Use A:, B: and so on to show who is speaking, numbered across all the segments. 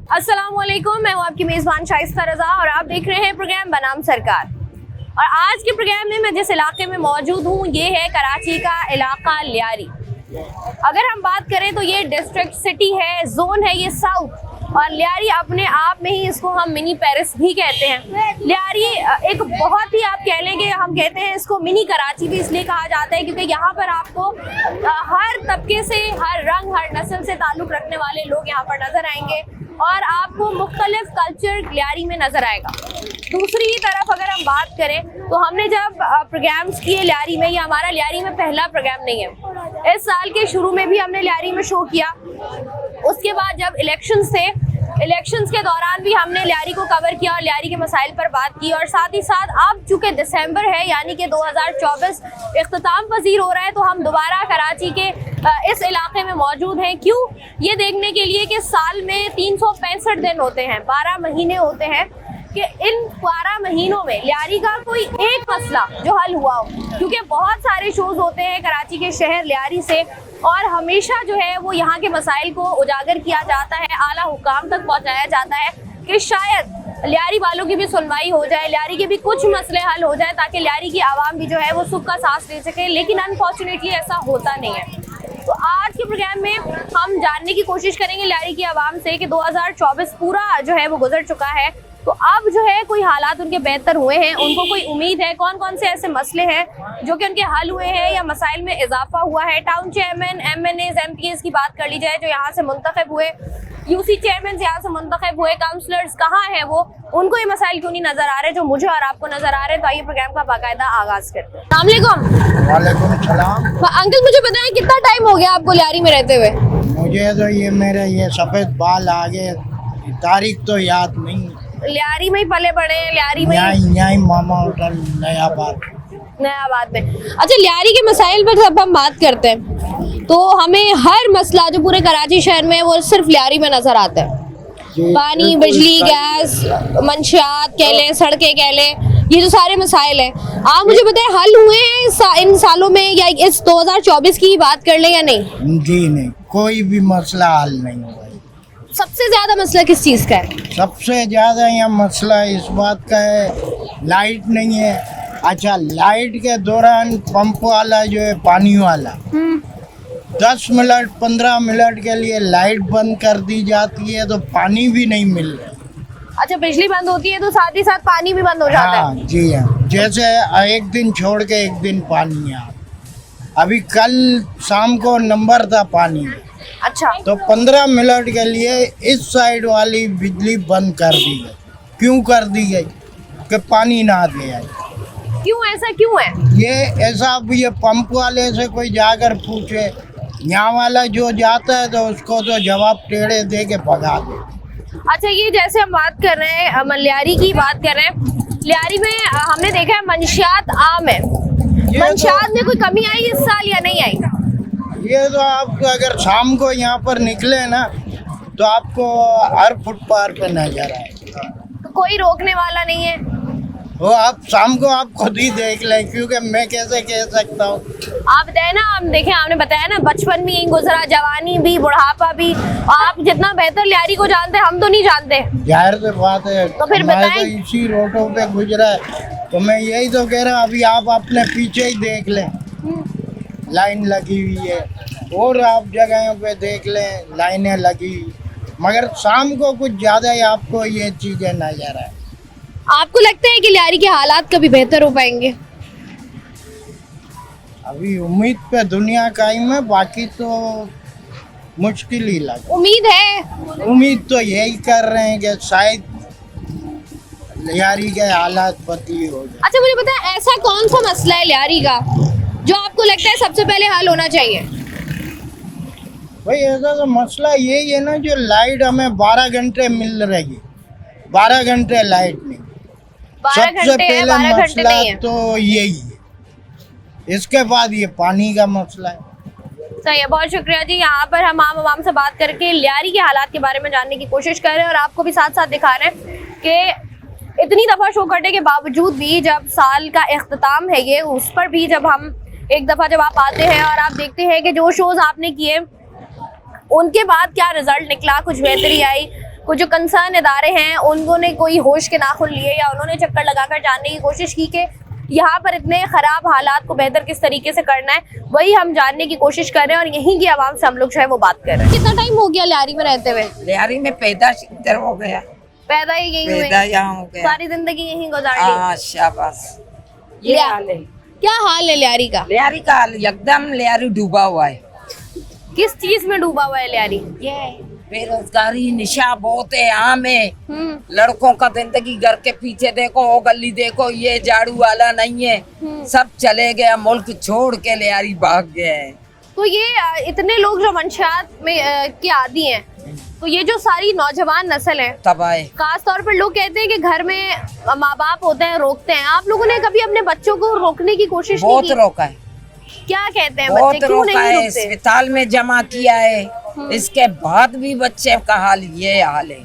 A: अस्सलामुअलैकुम, मैं हूँ आपकी मेज़बान शाइस्ता रज़ा और आप देख रहे हैं प्रोग्राम बनाम सरकार। और आज के प्रोग्राम में मैं जिस इलाके में मौजूद हूँ ये है कराची का इलाका लियारी। अगर हम बात करें तो ये डिस्ट्रिक्ट सिटी है, जोन है ये साउथ, और लियारी अपने आप में ही इसको हम मिनी पेरिस भी कहते हैं। लियारी एक बहुत ही आप कह लेंगे, हम कहते हैं इसको मिनी कराची भी इसलिए कहा जाता है क्योंकि यहाँ पर आपको हर तबके से, हर रंग, हर नस्ल से ताल्लुक़ रखने वाले लोग यहाँ पर नज़र आएंगे और आपको मुख्तलिफ कल्चर लियारी में नज़र आएगा। दूसरी तरफ अगर हम बात करें तो हमने जब प्रोग्राम्स किए लियारी में, ये हमारा लियारी में पहला प्रोग्राम नहीं है। इस साल के शुरू में भी हमने लियारी में शो किया। उसके बाद जब इलेक्शंस के दौरान भी हमने लियारी को कवर किया और लियारी के मसाइल पर बात की। और साथ ही साथ अब चूँकि दिसंबर है यानी कि 2024 इख्तिताम पजीर हो रहा है, तो हम दोबारा कराची के इस इलाके में मौजूद हैं। क्यों? ये देखने के लिए कि साल में 365 दिन होते हैं, 12 महीने होते हैं, कि इन 12 महीनों में लियारी का कोई एक मसला जो हल हुआ हो। क्योंकि बहुत सारे शोज़ होते हैं कराची के शहर लियारी से और हमेशा जो है वो यहाँ के मसाइल को उजागर किया जाता है, आला हुकाम तक पहुँचाया जाता है कि शायद लियारी वालों की भी सुनवाई हो जाए, लियारी के भी कुछ मसले हल हो जाए ताकि लियारी की आवाम भी जो है वो सुख का सांस ले सके। लेकिन अनफॉर्चुनेटली ऐसा होता नहीं है। तो आज के प्रोग्राम में हम जानने की कोशिश करेंगे लियारी की आवाम से कि 2024 पूरा जो है वो गुजर चुका है, तो अब जो है कोई हालात उनके बेहतर हुए हैं, उनको कोई उम्मीद है, कौन कौन से ऐसे मसले हैं जो कि उनके हल हुए हैं या मसाइल में इजाफा हुआ है। टाउन चेयरमैन, MNAs, MPAs की बात कर ली जाए जो यहाँ से मुंतखब हुए, UC चेयरमैन यहाँ से मुंतखब हुए, काउंसलर्स कहाँ हैं वो, उनको ये मसाइल क्यों नहीं नजर आ रहे जो मुझे और आपको नजर आ रहे हैं। तो आइए प्रोग्राम का बाकायदा आगाज करते हैं। अस्सलाम वालेकुम।
B: वालेकुम सलाम।
A: अंकल मुझे बताएं कितना टाइम हो गया आपको लियारी में रहते हुए?
B: मुझे तो ये मेरे ये सफेद बाल आ गए, तारीख तो याद नहीं।
A: लियारी में ही पले बड़े हैं, लियारी में
B: यहीं मामा होटल
A: नयाबाद में। अच्छा, लियारी के मसाइल पर जब हम बात करते हैं तो हमें हर मसला जो पूरे कराची शहर में है वो सिर्फ लियारी में नजर आता है। पानी, बिजली, गैस, मंशियात कह लें, सड़कें कह लें, ये जो सारे मसाइल हैं, आप मुझे बताएं हल हुए हैं इन सालों में या इस 2024 की बात कर लें या नहीं?
B: जी नहीं, कोई भी मसला हल नहीं हुआ।
A: सबसे ज्यादा मसला किस चीज़ का है?
B: सबसे ज्यादा यहाँ मसला इस बात का है, लाइट नहीं है। अच्छा, लाइट के दौरान पंप वाला जो है पानी वाला 10 मिनट 15 मिनट के लिए लाइट बंद कर दी जाती है तो पानी भी नहीं मिल रहा।
A: अच्छा, बिजली बंद होती है तो साथ ही साथ पानी भी बंद हो जाता है?
B: हाँ जी हाँ, जैसे एक दिन छोड़ के एक दिन पानी है। अभी कल शाम को नंबर था पानी,
A: अच्छा,
B: तो 15 मिनट के लिए इस साइड वाली बिजली बंद कर दी गई। क्यों कर दी गई? कि पानी ना दे आए।
A: क्यों, ऐसा क्यों है?
B: ये ऐसा, अब ये पंप वाले से कोई जाकर पूछे, यहाँ वाला जो जाता है तो उसको तो जवाब टेढ़े दे के भगा दे।
A: अच्छा, ये जैसे हम बात कर रहे हैं लियारी की बात कर रहे हैं, लियारी में हमने देखा है मंशियात आम है, मंशियात में कोई कमी आई इस साल या नहीं आई?
B: ये तो आपको अगर शाम को यहाँ पर निकले ना तो आपको हर फुटपाथ पे नजर आएगा।
A: तो कोई रोकने वाला नहीं है?
B: वो आप शाम को आप खुद ही देख लें, क्योंकि मैं कैसे कह सकता हूँ।
A: आप बताए ना, हम देखें, आपने बताया ना बचपन भी यहीं गुजरा, जवानी भी, बुढ़ापा भी। आप जितना बेहतर लियारी को जानते हैं हम तो नहीं जानते।
B: जाहिर से बात है,
A: तो फिर बताएं।
B: तो इसी रोडों पे गुजरा है, तो मैं यही तो कह रहा हूँ। अभी आप अपने पीछे ही देख लें, लाइन लगी हुई है, और आप जगहों पे देख लें लाइनें लगी, मगर शाम को कुछ ज़्यादा ही आपको ये चीज़ें नजर आए।
A: आपको लगता है कि लियारी के हालात कभी बेहतर हो पाएंगे?
B: अभी उम्मीद पे दुनिया कायम है, बाकी तो मुश्किल ही लगा।
A: उम्मीद है,
B: उम्मीद तो यही कर रहे हैं कि शायद लियारी के हालात बदली हो जाए।
A: अच्छा, मुझे बताएं ऐसा कौन सा मसला है लियारी का जो आपको लगता है सबसे पहले हल होना चाहिए?
B: भाई ऐसा तो मसला यही है ना, जो लाइट हमें 12 घंटे मिल रही है, 12 घंटे लाइट नहीं।
A: 12
B: सबसे
A: घंटे है,
B: पहले
A: 12 घंटे
B: मसला
A: नहीं है।
B: तो यही है, इसके बाद ये पानी का मसला है।
A: सही है, बहुत शुक्रिया जी। यहाँ पर हम आवाम से बात करके लियारी के हालात के बारे में जानने की कोशिश कर रहे हैं और आपको भी साथ साथ दिखा रहे हैं कि इतनी दफ़ा शो करने के बावजूद भी जब साल का इख्तिताम है ये, उस पर भी जब हम एक दफ़ा जब आप आते हैं और आप देखते हैं कि जो शोज़ आपने किए उनके बाद क्या रिजल्ट निकला, कुछ बेहतरी आई, कुछ जो कंसर्न इदारे हैं उन्होंने कोई होश के नाखुन लिए या उन्होंने चक्कर लगाकर जानने की कोशिश की कि यहाँ पर इतने खराब हालात को बेहतर किस तरीके से करना है, वही हम जानने की कोशिश कर रहे हैं और यहीं की आवाम से हम लोग जो है वो बात कर रहे हैं। कितना टाइम हो गया लियारी में रहते हुए?
C: लियारी में पैदा इधर हो गया,
A: पैदा ही यहीं हुए,
C: पैदा यहाँ हो गया,
A: सारी जिंदगी यहीं गुजार ली।
C: हाँ शाबाश। ये हाल है,
A: क्या हाल है लियारी का?
C: लियारी का हाल एकदम, लियारी डूबा हुआ है।
A: किस चीज में डूबा हुआ है लियारी?
C: ये बेरोजगारी, निशा बहुत है यहाँ में। लड़कों का जिंदगी घर के पीछे देखो, वो गली देखो, ये झाड़ू वाला नहीं है, सब चले गया, मुल्क छोड़ के लियारी भाग गए हैं।
A: तो ये इतने लोग जो मंशियात में के आदी हैं, तो ये जो सारी नौजवान नस्ल है,
C: तबाह,
A: खास तौर पर लोग कहते हैं कि घर में माँ बाप होते हैं रोकते हैं, आप लोगों ने कभी अपने बच्चों को रोकने की कोशिश नहीं
C: बहुत
A: की?
C: रोका है,
A: क्या कहते हैं
C: बहुत
A: बच्चे, क्यों
C: रोका
A: नहीं
C: है,
A: रुकते?
C: अस्पताल में जमा किया है, इसके बाद भी बच्चे का हाल ये हाल है।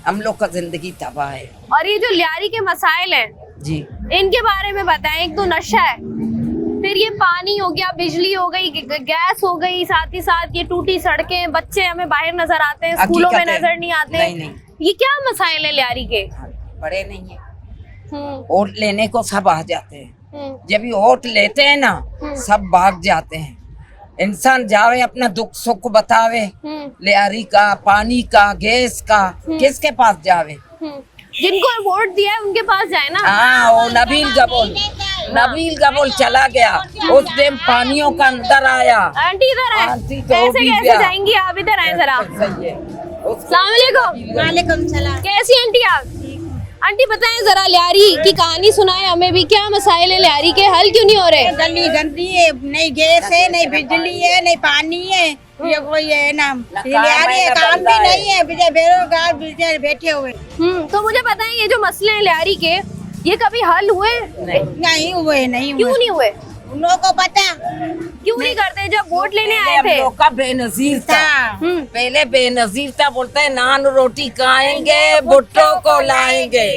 C: हम लोग का जिंदगी तबाह है।
A: और ये जो लियारी के मसाइल हैं
C: जी,
A: इनके बारे में बताएं। एक तो नशा है, फिर ये पानी हो गया, बिजली हो गई, गैस हो गई, साथ ही साथ ये टूटी सड़कें, बच्चे हमें बाहर नजर आते हैं, स्कूलों में
C: हकीकत है।
A: नजर नहीं आते।
C: नहीं।
A: ये क्या मसाइल है लियारी के?
C: बड़े नहीं है,
A: हम्म,
C: वोट लेने को सब आ जाते हैं,
A: हम्म,
C: जब भी वोट लेते हैं ना सब भाग जाते हैं। इंसान जावे अपना दुख सुख बतावे,
A: हम्म,
C: लियारी का, पानी का, गैस का, किसके पास जावे?
A: हम्म। जिनको वोट दिया है उनके पास जाए ना।
C: हाँ, वो नबील गबोल चला गया, उस दिन पानियों का अंदर आया।
A: आंटी इधर आए,
C: आंटी तो
A: कैसे
C: भी
A: कैसे
C: गया।
A: जाएंगी आप? इधर आए जरा।
C: सही है।
A: अस्सलाम वालेकुम।
D: वालेकुम सलाम।
A: कैसी आंटी आप? आंटी बताएं जरा, लियारी की कहानी सुनाएं हमें भी, क्या मसाइल है लियारी के, हल क्यों नहीं हो रहे?
D: गली गंदी है, नहीं गैस है, नहीं बिजली है, नहीं पानी है, ये कोई है ना लियारी है, काम भी नहीं है, बेरोजगार बैठे हुए।
A: तो मुझे बताएं ये जो मसले हैं लियारी के, ये कभी हल हुए?
D: नहीं हुए, नहीं
A: क्यों
D: हुए।
A: नहीं हुए?
D: उन लोगों को पता
A: क्यों नहीं करते? जब वोट लेने आए
C: हम
A: थे
C: लोग का बेनजीर था, पहले बेनजीर था, बोलते हैं नान रोटी खाएंगे, भुट्टो को लाएंगे।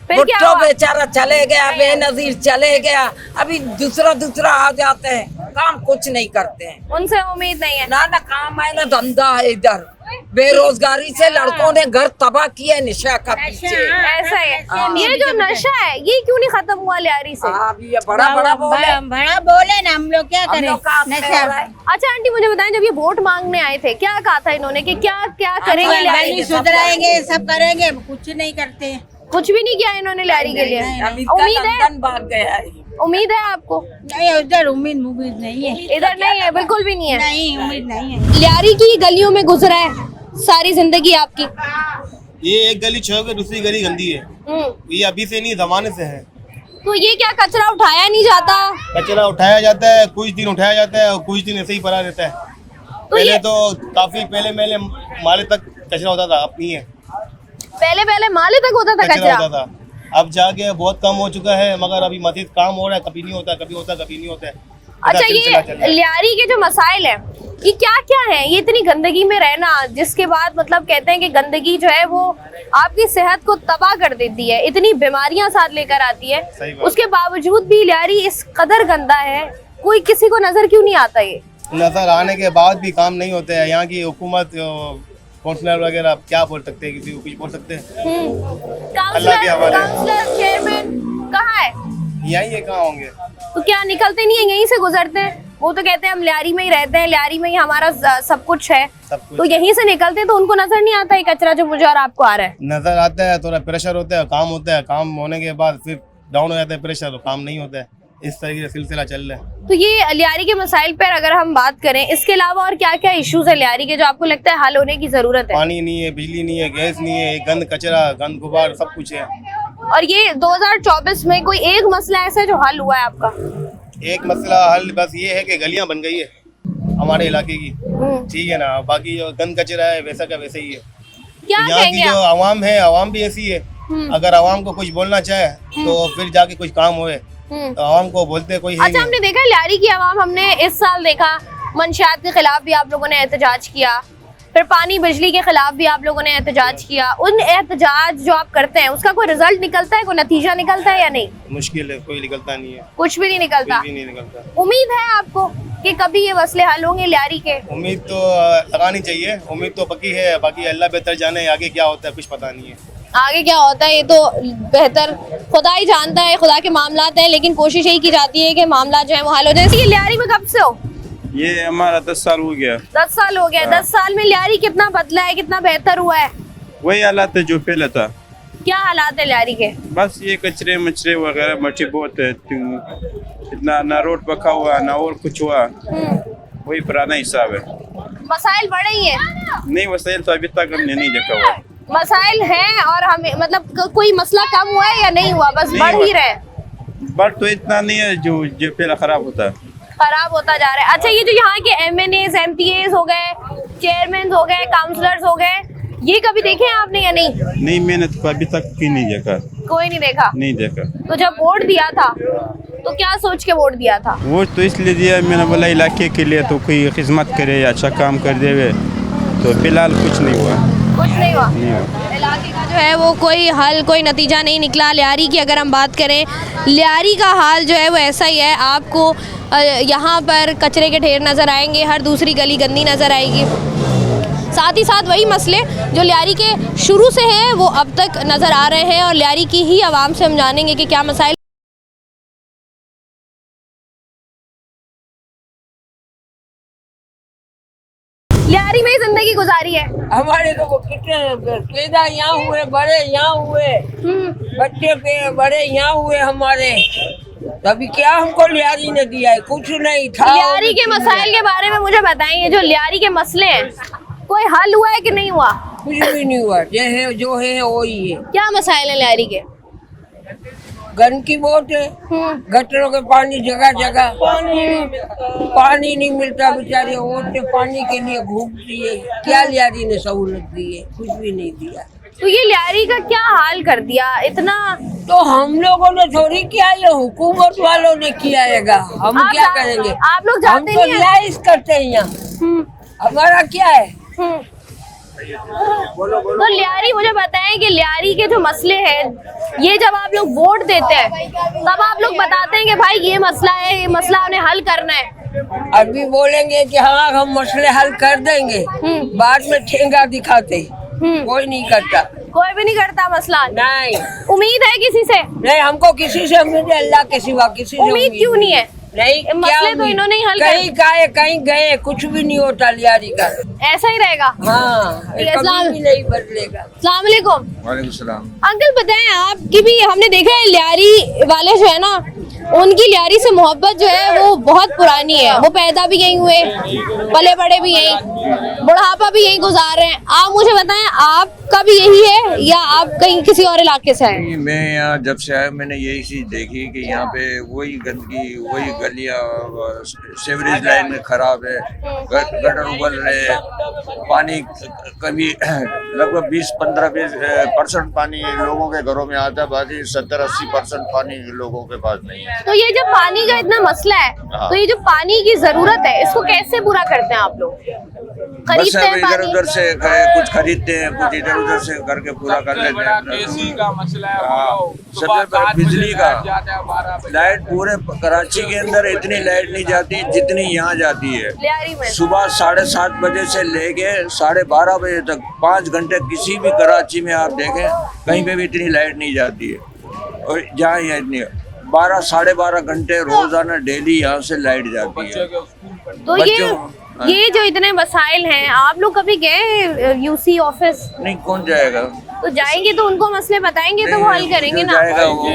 A: फिर क्या
C: भुट्टो
A: हुआ?
C: बेचारा चले गया, बेनजीर चले गया, अभी दूसरा आ जाते हैं, काम कुछ नहीं करते हैं।
A: उनसे उम्मीद नहीं है।
C: ना काम है ना धंधा है इधर, बेरोजगारी से लड़कों ने घर तबाह किया निशा का पीछे।
A: ऐसा है। ये जो नशा है ये क्यों नहीं खत्म हुआ लियारी से?
C: हाँ, अभी ये बड़ा बोले,
D: बड़ा बोले ना, हम लोग क्या
C: हम
D: करें?
C: लोग का
D: नशा
A: अच्छा आंटी मुझे बताएं, जब ये वोट मांगने आए थे क्या कहा था इन्होंने कि क्या क्या करेंगे लियारी
D: गली
A: के?
D: सुधराएंगे, सब करेंगे, कुछ नहीं करते।
A: कुछ भी नहीं किया इन्होंने लियारी के लिए।
C: अभी
A: उम्मीद है,
C: लंदन भाग गया है।
A: उम्मीद है आपको?
D: नहीं, उधर उम्मीद नहीं है,
A: इधर नहीं है, बिल्कुल भी नहीं है।
D: नहीं उम्मीद नहीं है।
A: लियारी की गलियों में गुजरा है सारी जिंदगी आपकी।
E: ये एक गली छोड़ के दूसरी गली गंदी है। ये अभी से नहीं, जमाने से है।
A: तो ये क्या कचरा उठाया नहीं जाता?
E: कचरा उठाया जाता है, कुछ दिन उठाया जाता है और कुछ दिन ऐसे ही पड़ा रहता है।
A: तो
E: पहले
A: ये
E: तो काफी पहले माले तक कचरा होता था, अब नहीं है,
A: पहले माले तक होता था
E: कचरा
A: कचरा।
E: होता था। अब जाके बहुत कम हो चुका है, मगर अभी मजीद काम हो रहा है, कभी नहीं होता, कभी होता, कभी नहीं होता है।
A: अच्छा,
E: ऐसा सिलसिला चल रहा
A: ये
E: है।
A: लियारी के जो मसाइल है ये क्या क्या है? ये इतनी गंदगी में रहना, जिसके बाद मतलब कहते हैं कि गंदगी जो है वो आपकी सेहत को तबाह कर देती है, इतनी बीमारियां साथ लेकर आती है।
E: सही बात।
A: उसके बावजूद भी लियारी इस कदर गंदा है, कोई किसी को नजर क्यों नहीं आता? ये
E: नजर आने के बाद भी काम नहीं होते हैं। यहाँ की हुकूमत, काउंसलर वगैरह क्या बोल सकते हैं, किसी को कुछ बोल सकते हैं? अल्लाह के हवाले।
A: काउंसलर चेयरमैन कहाँ है?
E: यही है, कहाँ होंगे?
A: तो क्या निकलते नहीं है, यहीं से गुजरते हैं? वो तो कहते हैं हम लियारी में ही रहते हैं, लियारी में ही हमारा सब कुछ है,
E: सब कुछ
A: तो यहीं से निकलते हैं, तो उनको नजर नहीं आता है कचरा जो मुझे और आपको आ रहा है?
E: नजर आता है, थोड़ा प्रेशर होता है, काम होता है, काम होने के बाद फिर डाउन हो जाता है प्रेशर, तो काम नहीं होता है। इस तरीके से सिलसिला चल रहा है।
A: तो ये लियारी के मसाइल पर अगर हम बात करें, इसके अलावा और क्या क्या इश्यूज है लियारी के जो आपको लगता है हल होने की जरूरत है?
E: पानी नहीं है, बिजली नहीं है, गैस नहीं है, गंद कचरा, गंद गुबार सब कुछ है।
A: और ये 2024 में कोई एक मसला ऐसा है जो हल हुआ है आपका?
E: एक मसला हल बस ये है कि गलियां बन गई है हमारे इलाके की, ठीक है ना, बाकी जो गंद कचरा है वैसा का वैसे ही है।
A: क्या
E: यहाँ
A: कहेंगे
E: की जो
A: आप?
E: आवाम है, आवाम भी ऐसी है, अगर आवाम को कुछ बोलना चाहे तो फिर जाके कुछ काम होए, तो आवाम को बोलते कोई है
A: अच्छा, हमने देखा लियारी की आवाम, हमने इस साल देखा मंशियात के खिलाफ भी आप लोगों ने एहतजाज किया, फिर पानी बिजली के खिलाफ भी आप लोगों ने एहतजाज किया। उन एहतजाज जो आप करते हैं उसका कोई रिजल्ट निकलता है, कोई नतीजा निकलता है या नहीं?
E: मुश्किल है, कोई निकलता नहीं है,
A: कुछ भी नहीं निकलता।
E: कुछ भी नहीं निकलता।
A: उम्मीद है आपको? कि कभी ये मसले हल होंगे लियारी के?
E: उम्मीद तो लगानी चाहिए, उम्मीद तो पक्की है, बाकी अल्लाह बेहतर जाने आगे क्या होता है कुछ पता नहीं है।
A: आगे क्या होता है ये तो बेहतर खुदा ही जानता है, खुदा के मामलात हैं, लेकिन कोशिश यही की जाती है कि मामला जो है वो हल हो जाए। ये लियारी में कब से हो?
F: ये हमारा 10 साल हो गया।
A: 10 साल हो गया। 10 साल में लियारी कितना बदला है, कितना बेहतर हुआ है?
F: वही हालात है जो पहले था।
A: क्या हालात है लियारी के?
F: बस ये कचरे मचरे वगैरह मची बहुत है, इतना ना रोड पक्का हुआ ना और कुछ हुआ, वही पुराना हिसाब है।
A: मसाइल बढ़े ही है?
F: नहीं, वसाइल तो अभी तक हमने नहीं देखा हुआ।
A: मसाइल हैं और हमें मतलब कोई मसला कम हुआ है या नहीं हुआ, बस बढ़ ही रहे?
F: बढ़ तो इतना नहीं है जो पहले खराब होता है,
A: खराब होता जा रहा है। अच्छा, ये जो यहाँ के MNAs, MPAs हो गए, चेयरमैन हो गए, काउंसलर्स हो गए, ये कभी देखे हैं आपने या नहीं?
F: नहीं, मैंने तो अभी तक की नहीं देखा।
A: कोई नहीं देखा? नहीं
F: देखा।
A: तो जब वोट दिया था तो क्या सोच के वोट दिया था?
F: वोट तो इसलिए दिया, मैंने बोला इलाके के लिए तो कोई खिदमत करे या अच्छा काम कर देवे, तो फिलहाल कुछ नहीं हुआ।
A: कुछ नहीं हुआ? इलाके का जो है वो कोई हल, कोई नतीजा नहीं निकला। लियारी की अगर हम बात करें, लियारी का हाल जो है वो ऐसा ही है। आपको यहाँ पर कचरे के ढेर नज़र आएंगे, हर दूसरी गली गंदी नज़र आएगी। साथ ही साथ वही मसले जो लियारी के शुरू से हैं वो अब तक नज़र आ रहे हैं, और लियारी की ही आवाम से हम जानेंगे कि क्या मसाइल। लियारी में ही जिंदगी गुजारी है।
C: हमारे तो कितने पैदा यहाँ हुए, बड़े यहाँ हुए, बच्चे पे बड़े यहाँ हुए हमारे, तभी क्या हमको लियारी ने दिया है? कुछ नहीं था।
A: लियारी के मसाइल के बारे में मुझे बताइए, जो लियारी के मसले हैं कोई हल हुआ है कि नहीं हुआ?
C: कुछ भी नहीं हुआ, जो है वही है।
A: क्या मसाइल है लियारी के?
C: गंदगी बहुत है, गटरों के पानी जगह जगह, पानी नहीं मिलता, बेचारे औरतें पानी के लिए घूमती है। क्या लियारी ने सहूलत दी है? कुछ भी नहीं दिया।
A: तो ये लियारी का क्या हाल कर दिया इतना?
C: तो हम लोगों ने थोड़ी किया, ये हुकूमत वालों ने किया है। हम
A: आप
C: क्या करेंगे?
A: आप लोग जाते
C: हम तो
A: नहीं हैं?
C: रियाइश करते हैं यहाँ, हमारा क्या है?
A: तो लियारी, मुझे बताएं कि लियारी के जो मसले हैं, ये जब आप लोग वोट देते हैं तब आप लोग बताते हैं कि भाई ये मसला है, ये मसला हमें हल करना है।
C: अभी बोलेंगे कि हाँ हम मसले हल कर देंगे, बाद में ठेंगा दिखाते, कोई नहीं करता।
A: कोई भी नहीं करता मसला?
C: नहीं।
A: उम्मीद है किसी से?
C: नहीं, हमको किसी से उम्मीद है, अल्लाह के सिवा किसी से
A: उम्मीद क्यों नहीं है?
C: नहीं,
A: मसले तो इन्होंने ही हल
C: कहीं गए, कुछ भी नहीं होता लियारी का।
A: ऐसा ही रहेगा?
C: हाँ, कभी भी नहीं बदलेगा।
A: अस्सलाम वालेकुम।
G: वालेकुम सलाम।
A: अंकल बताएं, आपकी भी हमने देखा है लियारी वाले जो है ना, उनकी लियारी से मोहब्बत जो है वो बहुत पुरानी है। वो पैदा भी यहीं हुए, पले बड़े भी यहीं, बुढ़ापा भी यहीं गुजार रहे हैं। आप मुझे बताएं, आपका भी यही है या आप कहीं किसी और इलाके से आए?
G: मैं यहाँ जब से आया मैंने यही चीज देखी कि यहाँ पे वही गंदगी, वही गलियाँ, सीवरेज लाइन खराब है, गटर उबल रहे, पानी कभी लगभग 20-15% पानी लोगों के घरों में आता है, बाकी 70-80% पानी लोगों के पास नहीं है।
A: तो ये जब पानी का इतना मसला है, तो ये जो पानी की जरूरत है इसको कैसे पूरा करते हैं आप लोग? खरीदते हैं
G: इधर
A: पानी?
G: उधर से कुछ खरीदते हैं, कुछ इधर उधर से करके पूरा कर लेते हैं।
H: एसी का मसला है,
G: सबसे पहले बिजली का, लाइट पूरे कराची के अंदर इतनी लाइट नहीं जाती जितनी यहाँ जाती है।
A: लियारी में
G: सुबह 7:30 बजे से लेके 12:30 बजे तक 5 घंटे किसी भी कराची में आप देखें कहीं पे भी इतनी लाइट नहीं जाती है। और जहाँ यहाँ इतनी 12-12.5 घंटे रोजाना डेली यहाँ से लाइट जाती है।
A: तो ये जो इतने मसाइल हैं, आप लोग कभी गए यूसी ऑफिस?
G: नहीं, कौन जाएगा?
A: तो जाएंगे तो उनको मसले बताएंगे तो वो हल करेंगे ना।
G: जाएगा वो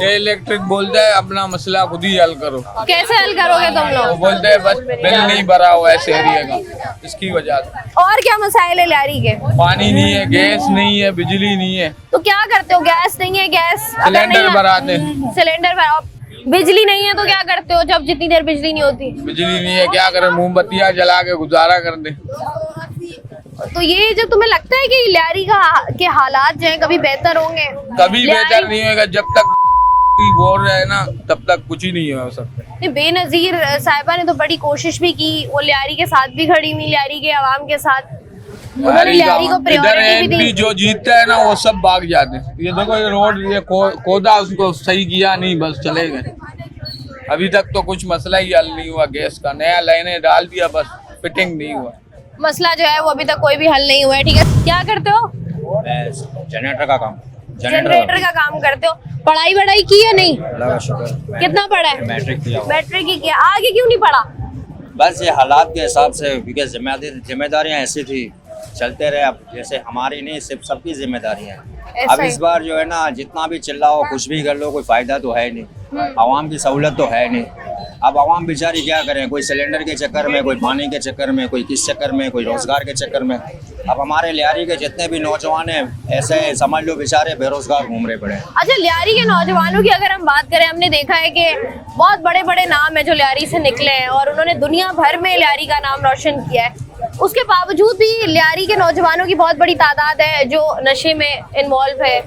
H: इलेक्ट्रिक बोलता है अपना मसला खुद ही हल करो।
A: कैसे हल करोगे तुम
H: वो
A: लोग?
H: बोलते हैं बस बिल नहीं भरा हुआ है इस एरिया का, इसकी वजह से।
A: और क्या मसाइल है लियारी के?
H: पानी नहीं है, गैस नहीं है, बिजली नहीं है।
A: तो क्या करते हो? गैस नहीं है, गैस
H: सिलेंडर भराते,
A: सिलेंडर भरा। बिजली नहीं है तो क्या करते हो जब जितनी देर बिजली नहीं होती?
H: बिजली नहीं है, क्या करें, मोमबत्तियाँ जला के गुजारा कर दे।
A: तो ये जो तुम्हें लगता है कि लियारी के हालात जो है कभी बेहतर होंगे?
H: कभी बेहतर नहीं होगा जब तक बोल रहे हैं ना, तब तक कुछ ही नहीं हो सकता।
A: बेनजीर साहिबा ने तो बड़ी कोशिश भी की, वो लियारी के साथ भी खड़ी हुई, लियारी के आवाम के साथ। उन्होंने लियारी को प्रायोरिटी भी दी।
H: जो जीतता है ना वो सब भाग जाते हैं। ये देखो, ये रोड ये खोदा, उसको सही किया नहीं, बस चले गए। अभी तक तो कुछ मसला ही हल नहीं हुआ गैस का। नया लाइनें डाल दिया, बस फिटिंग नहीं हुआ।
A: मसला जो है वो अभी तक कोई भी हल नहीं हुआ है। ठीक है, क्या करते हो?
I: जनरेटर का काम।
A: जनरेटर का काम करते हो। पढ़ाई वढ़ाई की या नहीं?
I: अल्लाह का शुक्र।
A: कितना पढ़ा है?
I: मैट्रिक किया हुआ।
A: मैट्रिक ही किया। आगे क्यों नहीं पढ़ा?
I: बस ये हालात के हिसाब से, क्योंकि जिम्मेदारियां ऐसी थी, चलते रहे। अब जैसे हमारी नहीं, सिर्फ सबकी जिम्मेदारियां हैं। अब इस बार जो है ना, जितना भी चिल्लाओ, कुछ भी कर लो, कोई फायदा तो है नहीं। आवाम की सहूलत तो है नहीं। अब आवाम बेचारी क्या करें, कोई सिलेंडर के चक्कर में, कोई पानी के चक्कर में, कोई किस चक्कर में, कोई रोजगार के चक्कर में। अब हमारे लियारी के जितने भी नौजवान हैं, ऐसे समझ लो बेचारे बेरोजगार घूम रहे पड़े।
A: अच्छा, लियारी के नौजवानों की अगर हम बात करें, हमने देखा है कि बहुत बड़े बड़े नाम है जो लियारी से निकले हैं और उन्होंने दुनिया भर में लियारी का नाम रोशन किया है। उसके बावजूद भी लियारी के नौजवानों की बहुत बड़ी तादाद है जो नशे में इन्वॉल्व है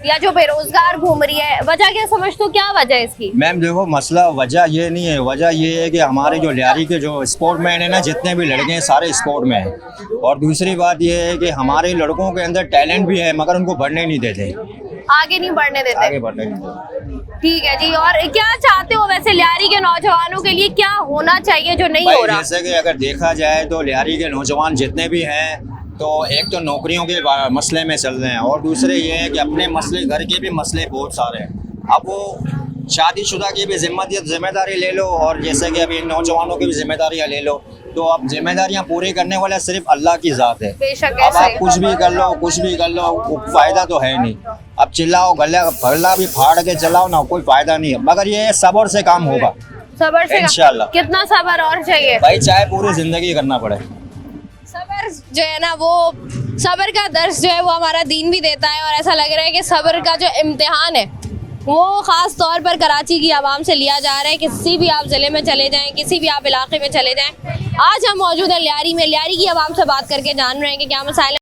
A: या जो बेरोजगार घूम रही है। वजह क्या समझते हो, क्या वजह है इसकी?
I: मैम देखो, मसला वजह ये नहीं है। वजह ये है कि हमारे जो लियारी के जो स्पोर्ट मैन है ना, जितने भी लड़के हैं सारे स्पोर्ट में हैं। और दूसरी बात ये है कि हमारे लड़कों के अंदर टैलेंट भी है, मगर उनको बढ़ने नहीं देते,
A: आगे नहीं बढ़ने देते।
I: आगे बढ़ने नहीं देते।
A: ठीक है जी। और क्या चाहते हो वैसे लियारी के नौजवानों के लिए, क्या होना चाहिए जो नहीं हो रहा?
I: जैसे कि अगर देखा जाए तो लियारी के नौजवान जितने भी हैं, तो एक तो नौकरियों के मसले में चल रहे हैं, और दूसरे ये है कि अपने मसले, घर के भी मसले बहुत सारे हैं। अब वो शादीशुदा की भी जिम्मेदारी ले लो, और जैसे कि अभी इन नौजवानों की भी जिम्मेदारियाँ ले लो, तो अब जिम्मेदारियां पूरी करने वाला सिर्फ अल्लाह की ज़ात है।
A: बेशक
I: अब आप कुछ भी कर लो, कुछ भी कर लो, फायदा तो है नहीं। अब चिल्लाओ, गला भी फाड़ के चलाओ ना, कोई फायदा नहीं है। मगर ये सब्र से काम होगा,
A: सब्र से
I: इंशाल्लाह।
A: कितना सब्र और चाहिए
I: भाई, चाहे पूरी जिंदगी करना पड़े।
A: सब्र जो है ना, वो सब्र का दर्स जो है वो हमारा दीन भी देता है। और ऐसा लग रहा है कि सब्र का जो इम्तिहान है वो ख़ास तौर पर कराची की आवाम से लिया जा रहा है। किसी भी आप ज़िले में चले जाएं, किसी भी आप इलाके में चले जाएं। आज हम मौजूद हैं लियारी में। लियारी की आवाम से बात करके जान रहे हैं कि क्या मसाइल।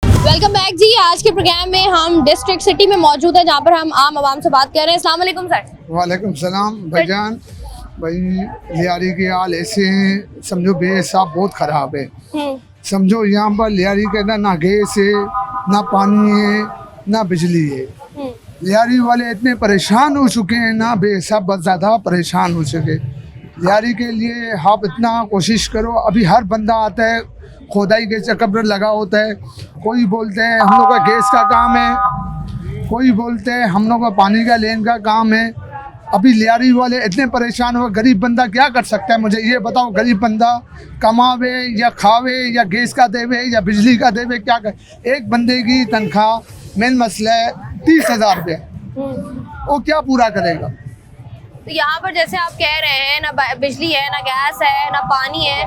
A: वेलकम बैक जी। आज के प्रोग्राम में हम डिस्ट्रिक्ट सिटी में मौजूद हैं, जहाँ पर हम आम आवाम से बात कर रहे हैं। अस्सलाम वालेकुम सर।
J: वालेकुम सलाम भाईजान। भाई, लियारी के हाल ऐसे हैं, समझो बेहिसाब बहुत ख़राब है। समझो यहाँ पर लियारी के ना गैस है, ना पानी है, ना बिजली है। लियारी वाले इतने परेशान हो चुके हैं ना, बेहिसाब बहुत ज़्यादा परेशान हो चुके। लियारी के लिए आप इतना कोशिश करो। अभी हर बंदा आता है, खोदाई के चक्कर पर लगा होता है। कोई बोलते हैं हम लोग का गैस का काम है, कोई बोलते हैं हम लोग का पानी का लेन का काम है। अभी लियारी वाले इतने परेशान हुए, गरीब बंदा क्या कर सकता है? मुझे ये बताओ, गरीब बंदा कमावे या खावे या गैस का देवे या बिजली का देवे, क्या कर? एक बंदे की तनख्वाह मेन मसला है 30,000 रुपये, वो क्या पूरा करेगा?
A: तो यहाँ पर जैसे आप कह रहे हैं, ना बिजली है, ना गैस है, ना पानी है,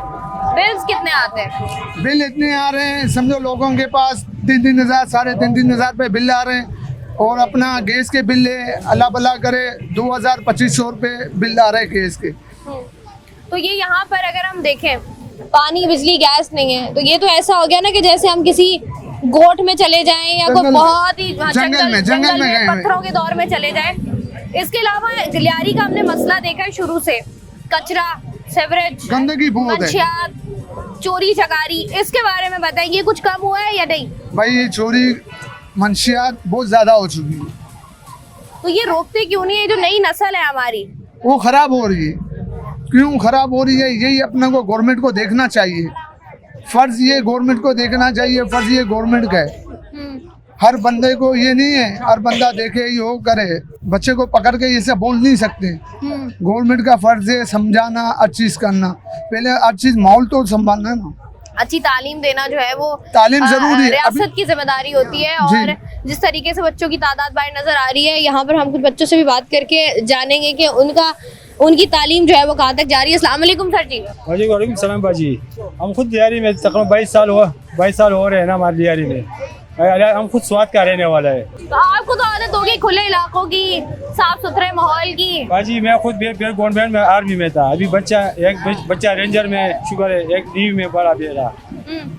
A: बिल्स कितने आते हैं?
J: बिल इतने आ रहे हैं, समझो लोगों के पास 3,000 साढ़े 3,000 रुपये बिल आ रहे हैं। और अपना गैस के बिल अल्लाह भला करे 2,000-2,500 रुपये बिल आ रहे हैं गैस के।
A: तो ये यहाँ पर अगर हम देखें, पानी बिजली गैस नहीं है, तो ये तो ऐसा हो गया ना कि जैसे हम किसी गोट में चले जाएं या कोई बहुत ही जंगल में पत्थरों के दौर में चले जाएं। इसके अलावा लियारी का हमने मसला देखा है शुरू से, कचरा, सीवरेज,
J: गंदगी बहुत है,
A: मंशियात, चोरी चकारी। इसके बारे में बताइए, कुछ कम हुआ है या नहीं?
J: भाई, ये चोरी मंशियात बहुत ज़्यादा हो चुकी है।
A: तो ये रोकते क्यों नहीं है? जो नई नस्ल है हमारी,
J: वो ख़राब हो रही है। क्यों ख़राब हो रही है? यही अपने को गवर्नमेंट को देखना चाहिए। फ़र्ज़ ये गवर्नमेंट को देखना चाहिए, फ़र्ज़ ये गवर्नमेंट का है। हर बंदे को ये नहीं है, हर बंदा देखे ये हो करे। बच्चे को पकड़ के ये सब बोल नहीं सकते। गवर्नमेंट का फ़र्ज़ है समझाना, हर चीज़ करना। पहले हर चीज़ माहौल तो संभालना है ना।
A: अच्छी तालीम देना जो है वो
J: तालीम जरूरी है,
A: रियासत की जिम्मेदारी होती है। और जिस तरीके से बच्चों की तादाद बाहर नजर आ रही है, यहाँ पर हम कुछ बच्चों से भी बात करके जानेंगे कि उनकी तालीम जो है वो कहाँ तक जा रही है। अस्सलाम वालेकुम सर जी।
K: वालेकुम सलाम बाजी। हम खुद लियारी में तकरीबन 22 साल हो रहे हैं ना हमारे लियारी में। हम खुद स्वाद का रहने वाला है।
A: तो आपको तो आदत होगी खुले इलाकों की, साफ सुथरे माहौल की।
K: बाजी, मैं खुद गवर्नमेंट में आर्मी में था। अभी एक बच्चा रेंजर में, शुक्र है, एक नीव में बड़ा बेरा।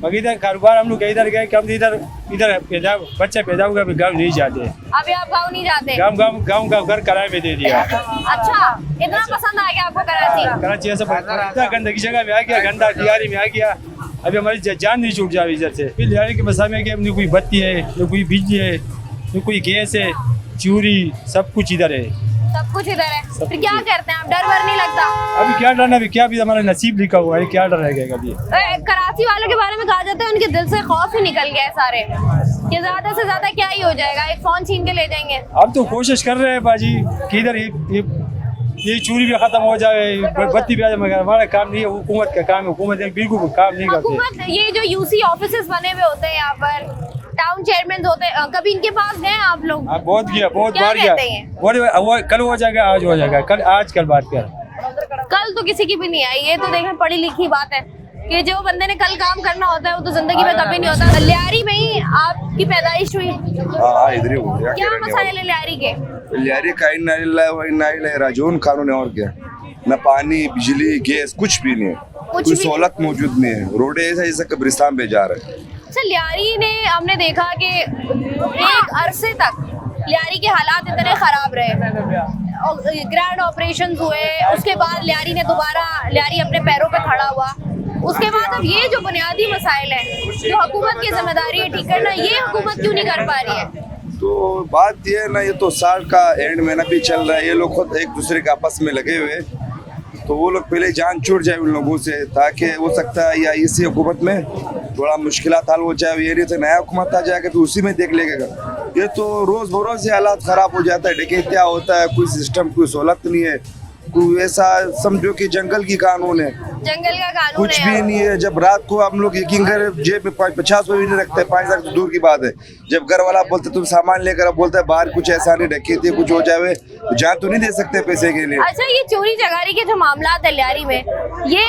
K: बाकी इधर कारोबार हम लोग इधर गए, कम इधर बच्चा पैदा हुआ, गाँव नहीं जाते।
A: अभी आप गाँव नहीं जाते?
K: गाँव का घर किराए में दे दिया।
A: अच्छा, इतना पसंद आ गया आपको कराची?
K: कराची ऐसा इतना गंदगी जगह में आ गया, गंदा लियारी में आ गया। अभी हमारी जान नहीं छूट जाए इधर से। फिर लियारी के मसाले में कि न कोई बत्ती है, न कोई बिजली है, न कोई गैस है, चूरी, सब कुछ इधर है।
A: सब कुछ इधर है। फिर क्या करते हैं आप? डर वर नहीं लगता?
K: अभी क्या डरना, अभी क्या भी हमारा नसीब लिखा हुआ है, क्या डर रहेगा कभी।
A: कराची वालों के बारे में कहा जाता है उनके दिल से खौफ ही निकल गया है सारे, कि ज्यादा से ज्यादा क्या ही हो जाएगा, एक फोन छीन के ले जाएंगे।
K: अब तो कोशिश कर रहे हैं बाजी कि इधर ये चोरी भी खत्म हो जाए, बत्ती भी आ जाए, मगर हमारा काम नहीं है, हुकूमत का काम है। हुकूमत बिल्कुल काम नहीं करती।
A: हुकूमत ये जो यूसी ऑफिसेस बने हुए होते हैं यहाँ पर, टाउन चेयरमैन होते हैं, कभी इनके पास गए आप लोग?
K: बहुत गया, बहुत
A: क्या
K: बार गया।
A: कहते हैं?
K: वो कल हो जाएगा, आज हो जाएगा, कल बात कर।
A: कल तो किसी की भी नहीं आई, ये तो देखें पढ़ी लिखी बात है कि जो बंदे ने कल काम करना होता है वो तो जिंदगी में कभी नहीं होता। लियारी में ही आपकी पैदाइश हुई?
L: हाँ, इधर ही हो गया।
A: क्या मसाइल है लियारी के?
L: लियारी का राजून कानून है, और क्या। न पानी, बिजली, गैस कुछ भी नहीं है, कोई सहूलत मौजूद नहीं है। रोडे ऐसा जैसे कब्रिस्तान पे जा रहे हैं।
A: अच्छा, लियारी ने हमने देखा कि एक अरसे तक लियारी के हालात इतने खराब रहे, ग्रैंड ऑपरेशंस हुए, उसके बाद लियारी ने दोबारा लियारी अपने पैरों पे खड़ा हुआ। उसके बाद अब ये जो बुनियादी मसाइल है जो हुकूमत की जिम्मेदारी है ठीक करना, ये हुकूमत क्यों नहीं कर पा रही है?
L: तो बात ये है ना, ये तो साल का एंड महीना भी चल रहा है, ये लोग खुद एक दूसरे के आपस में लगे हुए, तो वो लोग पहले जान छूट जाए उन लोगों से, ताकि हो सकता है या इसी हुकूमत में थोड़ा मुश्किलात हल हो जाए। ये नहीं तो नया हुकूमत आ जाएगा तो उसी में देख लेगा। ये तो रोज बरोज से हालात खराब हो जाता है, डकैतिया होता है, कोई सिस्टम, कोई सहूलत नहीं है, कोई ऐसा समझो कि जंगल की कानून है,
A: जंगल का कानून
L: कुछ भी नहीं है। जब रात को हम लोग यकीन करें जेब में 50 भी नहीं रखते, 5 लाख तो दूर की बात है। जब घर वाला बोलते तुम सामान लेकर, अब बोलते है बाहर कुछ ऐसा नहीं, डकैती कुछ हो जाए तो जान तो नहीं दे सकते पैसे के लिए।
A: अच्छा, ये चोरी चकारी के जो मामला है लियारी में, ये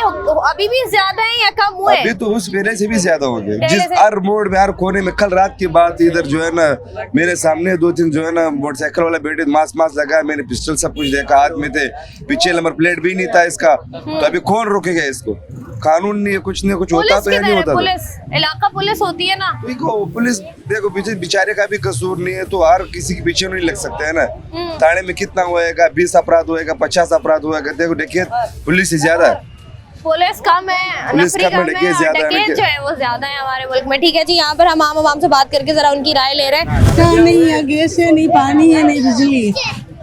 A: अभी भी ज्यादा है या कम हुए?
L: अभी तो उस पहले से भी ज्यादा हो गए। जिस हर मोड़ में, हर कोने में, कल रात की बात इधर जो है ना, मेरे सामने 2-3 जो है ना मोटरसाइकिल वाला बैठे, मास्क लगा, मैंने पिस्टल सब कुछ देखा, हाथ में थे, पीछे नंबर प्लेट भी नहीं था इसका, तो अभी कौन रोकेगा इसको? कानून नहीं है, कुछ नहीं, कुछ होता तो या नहीं होता।
A: पुलिस, इलाका पुलिस होती है ना।
L: देखो पुलिस, देखो बेचारे का भी कसूर नहीं है, तो हर किसी के पीछे नहीं लग सकते है ना। थाने में कितना होएगा, 20 अपराध होएगा, 50 अपराध होएगा, देखो डकैत पुलिस से ज्यादा है,
A: पुलिस कम है,
L: पुलिस
A: नफरी
L: कम है,
A: डकैत जो है वो ज्यादा है हमारे मुल्क में। ठीक है जी, यहाँ पर हम आम से बात करके जरा उनकी राय ले रहे हैं।
D: क्या नहीं है, गैस है, नहीं पानी है, नहीं बिजली है,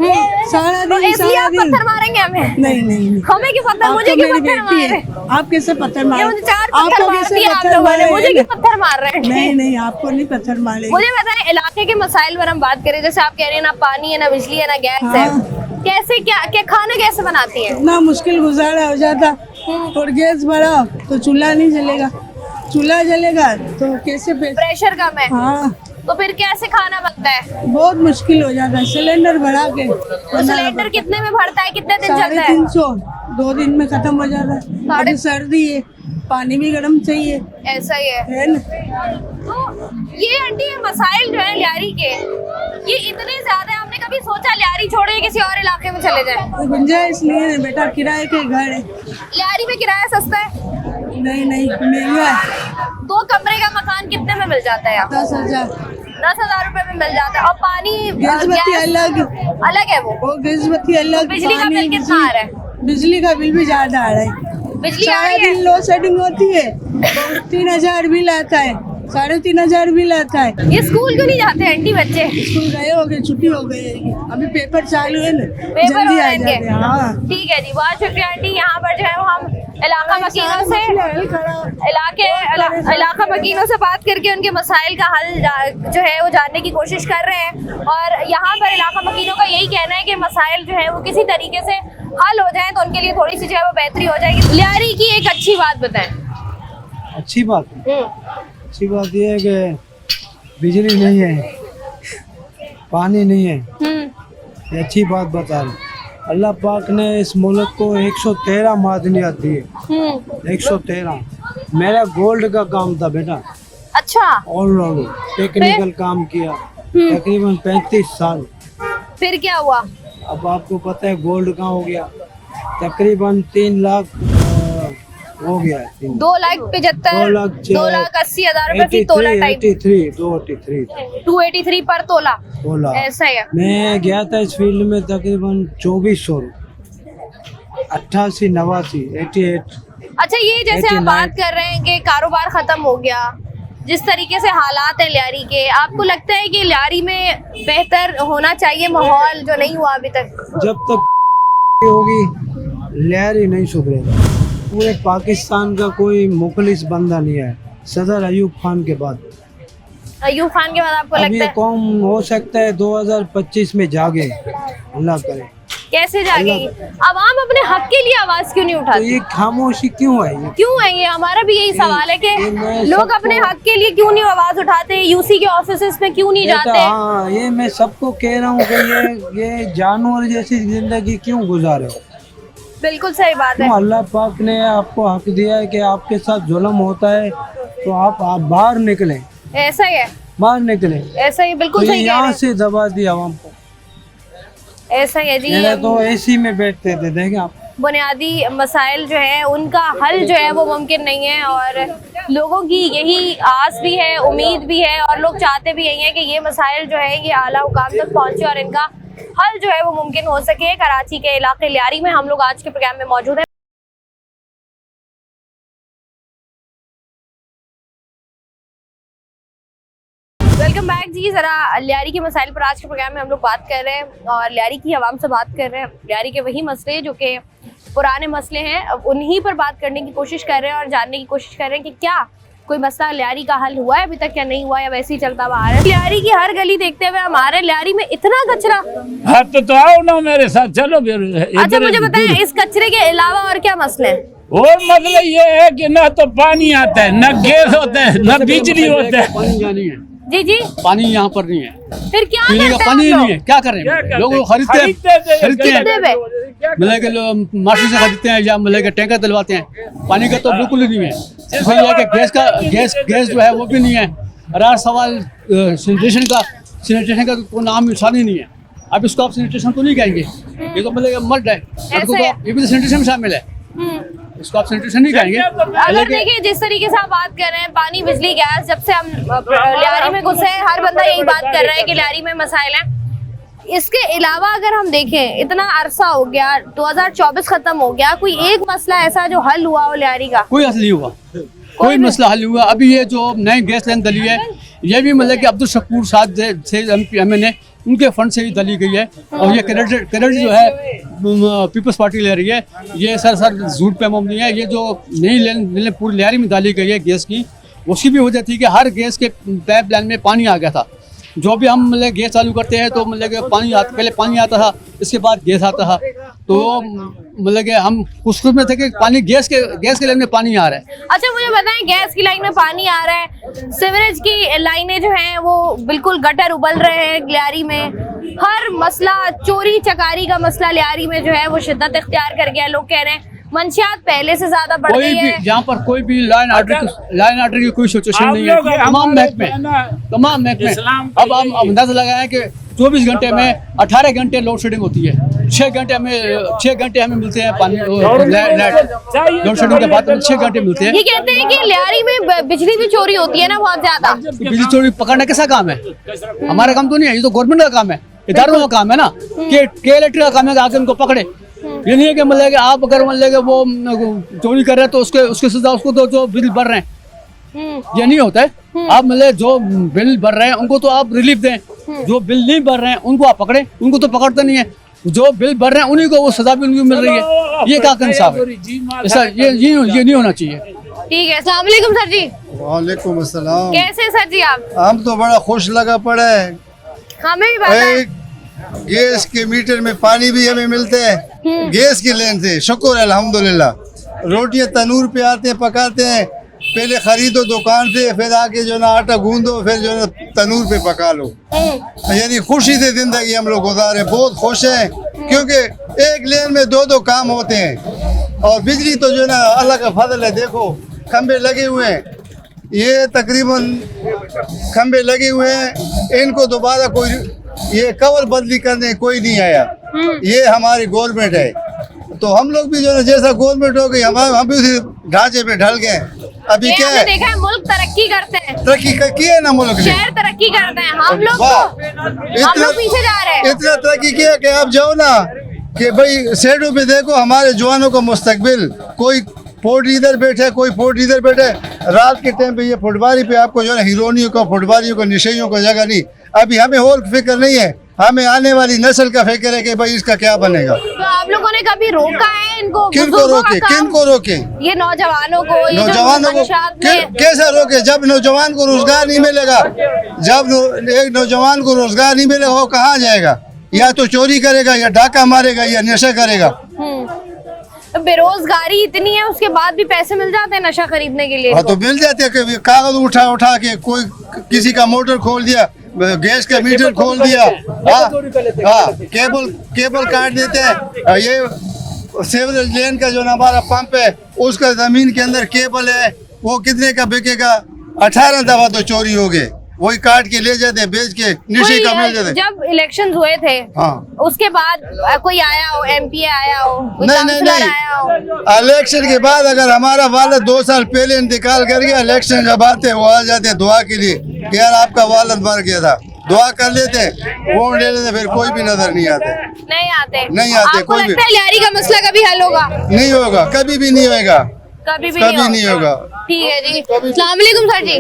D: सारा दिन
A: पत्थर मारेंगे हमें?
D: नहीं नहीं
A: हमें क्यों पत्थर, मुझे क्यों पत्थर मार रहे हैं?
D: आप कैसे पत्थर मार?
A: मुझे 4 पत्थर मार दिए आप लोगों ने, मुझे क्यों पत्थर मार रहे हैं?
D: नहीं नहीं, आपको नहीं पत्थर मारे।
A: मुझे बताएं, इलाके के मसाइल पर हम बात करें, जैसे आप कह रहे हैं ना पानी है, ना बिजली है, ना गैस है, कैसे क्या खाना कैसे बनाती है?
D: इतना मुश्किल गुजारा हो जाता, और गैस भरा तो चूल्हा नहीं जलेगा, चूल्हा जलेगा तो कैसे
A: प्रेशर कम है।
D: हाँ,
A: तो फिर कैसे खाना बनता है?
D: बहुत मुश्किल हो जाता है। सिलेंडर भरा के,
A: तो सिलेंडर कितने में भरता है, कितने दिन चलता है?
D: 350, 2 दिन में खत्म हो जाता है। अभी सर्दी है, पानी भी गर्म चाहिए,
A: ऐसा ही है
D: ना?
A: तो ये आंटी, ये मसाइल जो है लियारी के, ये इतने ज्यादा है, हमने कभी सोचा लियारी छोड़े किसी और इलाके में चले जाए?
D: गुंजाइश नहीं है बेटा, किराए के घर है।
A: लियारी में किराया सस्ता है?
D: नहीं नहीं, महंगा है।
A: 2 कमरे का मकान कितने में मिल जाता है? 10,000 रुपए में मिल जाता है। और पानी,
D: गैस बत्ती अलग
A: है, वो
D: गैस बत्ती अलग।
A: बिजली का बिल कितना आ रहा है?
D: बिजली का बिल भी ज्यादा आ रहा है।
A: बिजली
D: सारा दिन लो सेटिंग होती है, 3,000 बिल आता है, 3,500 बिल आता है।
A: ये स्कूल क्यों नहीं जाते आंटी बच्चे?
D: स्कूल गए हो गए, छुट्टी हो गई है, अभी पेपर चालू है ना,
A: पेपर हो
D: आ जाते हैं। हाँ
A: ठीक है जी, बहुत शुक्रिया आंटी। यहाँ पर जो है वो हम इलाका मकीनों से इलाका मकीनों से बात करके उनके मसाइल का हल जो है वो जानने की कोशिश कर रहे हैं। और यहाँ पर इलाका मकीनों का यही कहना है कि मसाइल जो है वो किसी तरीके से हल हो जाए तो उनके लिए थोड़ी सी जो है वो बेहतरी हो जाएगी। लियारी की एक अच्छी बात बताएं।
K: अच्छी बात ये है कि बिजली नहीं है, पानी नहीं है, ये अच्छी बात बता रहे। अल्लाह पाक ने इस मुल्क को 113 मादनियात दी है, 113। मेरा गोल्ड का काम था बेटा।
A: अच्छा।
K: ऑल टेक्निकल काम किया तकरीबन 35 साल।
A: फिर क्या हुआ?
K: अब आपको पता है गोल्ड कहाँ हो गया, तकरीबन 3 लाख हो गया है।
A: 2,75,000 2,80,000 रुपए फी तोला टाइप। 283 पर तोला ऐसा है।
K: मैं गया था इस फील्ड में तकरीबन 2400, 88, 89, 88
A: अच्छा, ये जैसे आप बात कर रहे हैं कि कारोबार खत्म हो गया, जिस तरीके से हालात है लियारी के, आपको लगता है कि लियारी में बेहतर होना चाहिए माहौल जो नहीं हुआ अभी तक?
M: जब तक होगी लियारी नहीं सुधरेगा। पूरे पाकिस्तान का कोई मुखलिस बंदा नहीं है सदर अयूब खान के बाद।
A: अयूब खान के बाद आपको
M: अभी
A: लगता है
M: कौम हो सकता है 2025 में जागे, अल्लाह करे।
A: कैसे जागेगी? आवाम अपने हक के लिए आवाज क्यों नहीं
M: तो
A: उठाती?
M: ये खामोशी क्यों है?
A: क्यों है ये? हमारा भी यही सवाल है कि लोग अपने हक के लिए क्यों नहीं आवाज उठाते? यूसी के ऑफिस में क्यों नहीं जाते?
M: हाँ, ये मैं सबको कह रहा हूँ कि ये जानवर जैसी जिंदगी क्यों गुजारे हो?
A: बिल्कुल सही बात है।
M: अल्लाह पाक ने आपको हक दिया है कि आपके साथ जुल्म होता है तो आप बाहर निकलें।
A: ऐसा ही है,
M: बाहर निकले।
A: ऐसा ही, बिल्कुल
M: तो
A: सही कह रहे
M: यहाँ
A: हैं।
M: से दबा दिया आवाम को।
A: ऐसा ही है जी।
M: मेरा तो एसी में बैठते थे, देखें आप।
A: बुनियादी मसाइल जो है उनका हल जो है वो मुमकिन नहीं है, और लोगों की यही आस भी है, उम्मीद भी है, और लोग चाहते भी यही है कि ये मसाइल जो है ये आला हुकाम तक पहुँचे और इनका हल जो है वो मुमकिन हो सके। कराची के इलाके लियारी में हम लोग आज के प्रोग्राम में मौजूद हैं। वेलकम बैक जी। जरा लियारी के मसाइल पर आज के प्रोग्राम में हम लोग बात कर रहे हैं और लियारी की आवाम से बात कर रहे हैं। लियारी के वही मसले जो कि पुराने मसले हैं, अब उन्हीं पर बात करने की कोशिश कर रहे हैं और जानने की कोशिश कर रहे हैं कि क्या कोई मसला लियारी का हल हुआ है अभी तक, क्या नहीं हुआ, या वैसे ही चलता हुआ आ रहा है। लियारी की हर गली देखते हुए हमारे लियारी में इतना कचरा।
N: हाँ तो आओ ना मेरे साथ, चलो फिर।
A: अच्छा, मुझे बताएं इस कचरे के अलावा और क्या मसले हैं?
N: और मतलब ये है कि ना तो पानी आता है, ना गैस होता है, ना बिजली होता है।
K: पानी यहाँ नहीं है
A: जी जी,
K: पानी यहाँ पर नहीं है,
A: फिर क्या
K: पीने का
A: करते हैं
K: पानी
A: आप
K: नहीं है। क्या करें? लोग खरीदते हैं मतलब कि मार्केट से खरीदते हैं या मतलब कि टैंकर दिलवाते हैं। पानी का तो बिल्कुल ही नहीं है। इसलिए है कि गैस जो है वो भी नहीं है। रहा सवाल सैनिटेशन का कोई नाम निशान ही नहीं है। अब इसको आप सैनिटेशन तो नहीं कहेंगे, ये तो मतलब मर्ड है, ये भी सैनिटेशन में शामिल है, इसको आप सैनिटेशन नहीं कहेंगे।
A: अगर देखिए जिस तरीके से आप बात कर रहे हैं, पानी, बिजली, गैस, जब से हम लियारी में घुसे हैं हर बंदा यही बात कर रहा है कि लियारी में मसाइल हैं। इसके अलावा अगर हम देखें, इतना अरसा हो गया, 2024 खत्म हो गया, कोई एक मसला ऐसा जो हल हुआ हो लियारी का?
K: कोई हल नहीं हुआ, कोई मसला हल नहीं हुआ। अभी ये जो नई गैस लाइन दली है, ये भी मतलब कि अब्दुल शकूर साहब से MN उनके फंड से ही दली गई है। और ये क्रेडिट जो है पीपल्स पार्टी ले रही है। ये सर झूठ पे नहीं है। ये जो नई लाइन पूरी लियारी में डाली गई है गैस की, उसकी भी वजह थी कि हर गैस के पाइप लाइन में पानी आ गया था। जो भी हम मतलब गैस चालू करते हैं तो मतलब कि पहले पानी आता था, इसके बाद गैस आता था। तो मतलब कि हम खुश में थे कि पानी गैस के लाइन में पानी आ रहा है।
A: अच्छा, मुझे बताएं गैस की लाइन में पानी आ रहा है, सीवरेज की लाइनें जो हैं वो बिल्कुल गटर उबल रहे हैं लियारी में। हर मसला, चोरी चकारी का मसला लियारी में जो है वो शिद्दत इख्तियार कर गया। लोग कह रहे हैं मंशियात पहले से ज्यादा बढ़ गई है।
K: यहाँ पर कोई भी लाइन आर्डर की कोई सिचुएशन नहीं है। तमाम महकमे अब हम अंदाजा लगाए कि 24 घंटे में 18 घंटे लोड शेडिंग होती है। 6 घंटे हमें मिलते हैं पानी, लोड शेडिंग के बाद 6 घंटे मिलते हैं।
A: ये कहते हैं कि लियारी में बिजली भी चोरी होती है ना बहुत ज्यादा।
K: बिजली चोरी पकड़ना कैसा काम है? हमारा काम तो नहीं है, ये तो गवर्नमेंट का काम है, इदारों का काम है ना, के इलेक्ट्रिक का काम है आगे उनको पकड़े। ये नहीं है कि मतलब कि आप अगर मतलब कि वो चोरी कर रहे हैं तो उसके सजा उसको तो जो बिल भर रहे हैं, ये नहीं होता है। आप मतलब जो बिल भर रहे हैं उनको तो आप रिलीफ दें, जो बिल नहीं भर रहे हैं उनको आप पकड़ें। उनको तो पकड़ते नहीं है, जो बिल भर रहे हैं उन्हीं को वो सजा भी उनको मिल रही है। ये क्या इंसाफ है? ऐसा ये नहीं होना चाहिए।
A: ठीक है, अस्सलाम वालेकुम सर जी।
B: वालेकुम अस्सलाम।
A: कैसे सर जी आप?
B: हम तो बड़ा खुश लगा पड़ा है,
A: हमें भी पता है।
B: गैस के मीटर में पानी भी हमें मिलते हैं गैस की लेन से, शुक्र है अल्हम्दुलिल्लाह। रोटियां तनूर पे आते हैं, पकाते हैं, पहले खरीदो दुकान से, फिर आके जो ना आटा गूंदो, फिर जो ना तनूर पे पका लो। यानी खुशी से जिंदगी हम लोग गुजारे, बहुत खुश हैं क्योंकि एक लेन में 2 काम होते हैं। और बिजली तो जो ना अल्लाह का फजल है, देखो खंबे लगे हुए हैं, ये तकरीबन खंबे लगे हुए हैं, इनको दोबारा कोई ये कवर बदली करने कोई नहीं आया। ये हमारी गवर्नमेंट है, तो हम लोग भी जो है जैसा गवर्नमेंट हो गई हम भी उसी ढांचे पे ढल गए। अभी क्या है,
A: देखा है मुल्क तरक्की करते हैं,
B: तरक्की की है ना मुल्क ने,
A: शहर तरक्की करते हैं, हम लोग पीछे जा रहे हैं।
B: इतना तरक्की किया कि आप जाओ ना कि भाई साइडों पे देखो हमारे जवानों का मुस्तकबिल, कोई
O: फुट इधर बैठे, कोई फुट इधर बैठे। रात के टाइम पे ये फुटबारी पे आपको जो है हीरोइनियों को, फुटबारियों को, नशेइयों को जगह नहीं। अभी हमें और फिक्र नहीं है, हमें आने वाली नस्ल का फिक्र है कि भाई इसका क्या बनेगा।
A: तो आप लोगों ने कभी रोका है इनको?
O: किनको रोके, किनको रोके?
A: ये नौजवानों को, ये
O: नौजवानों को कैसे रोके? जब नौजवान को रोजगार नहीं मिलेगा, जब एक नौजवान को रोजगार नहीं मिलेगा, वो कहाँ जाएगा? या तो चोरी करेगा, या डाका मारेगा, या नशा करेगा।
A: बेरोजगारी इतनी है, उसके बाद भी पैसे मिल जाते हैं नशा खरीदने के लिए?
O: हाँ, तो मिल जाते हैं। कि कागज उठा के कोई किसी का मोटर खोल दिया, गैस का मीटर खोल दिया, हाँ, केबल काट देते हैं। ये सेवरेज लेन का जो हमारा पंप है, उसका जमीन के अंदर केबल है, वो कितने का बिकेगा? 18 दफा तो चोरी हो गए, वही काट के ले जाते, बेच के नशे का मिल जाते।
A: जब इलेक्शन हुए थे,
O: हाँ,
A: उसके बाद कोई आया हो, एमपी आया हो,
O: नहीं,
A: आया हो?
O: इलेक्शन के बाद अगर हमारा वालिद 2 साल पहले इंतकाल कर गया, इलेक्शन जब आते वो आ जाते दुआ के लिए कि यार आपका वालिद मर गया था, दुआ कर लेते, वोट ले लेते, फिर कोई भी नजर नहीं आते।
A: नहीं आते
O: कोई भी।
A: लगता है लियारी का मसला कभी हल होगा?
O: नहीं होगा, कभी भी नहीं होगा,
A: कभी
O: नहीं होगा।
A: ठीक है जी। अस्सलाम वालेकुम सर जी,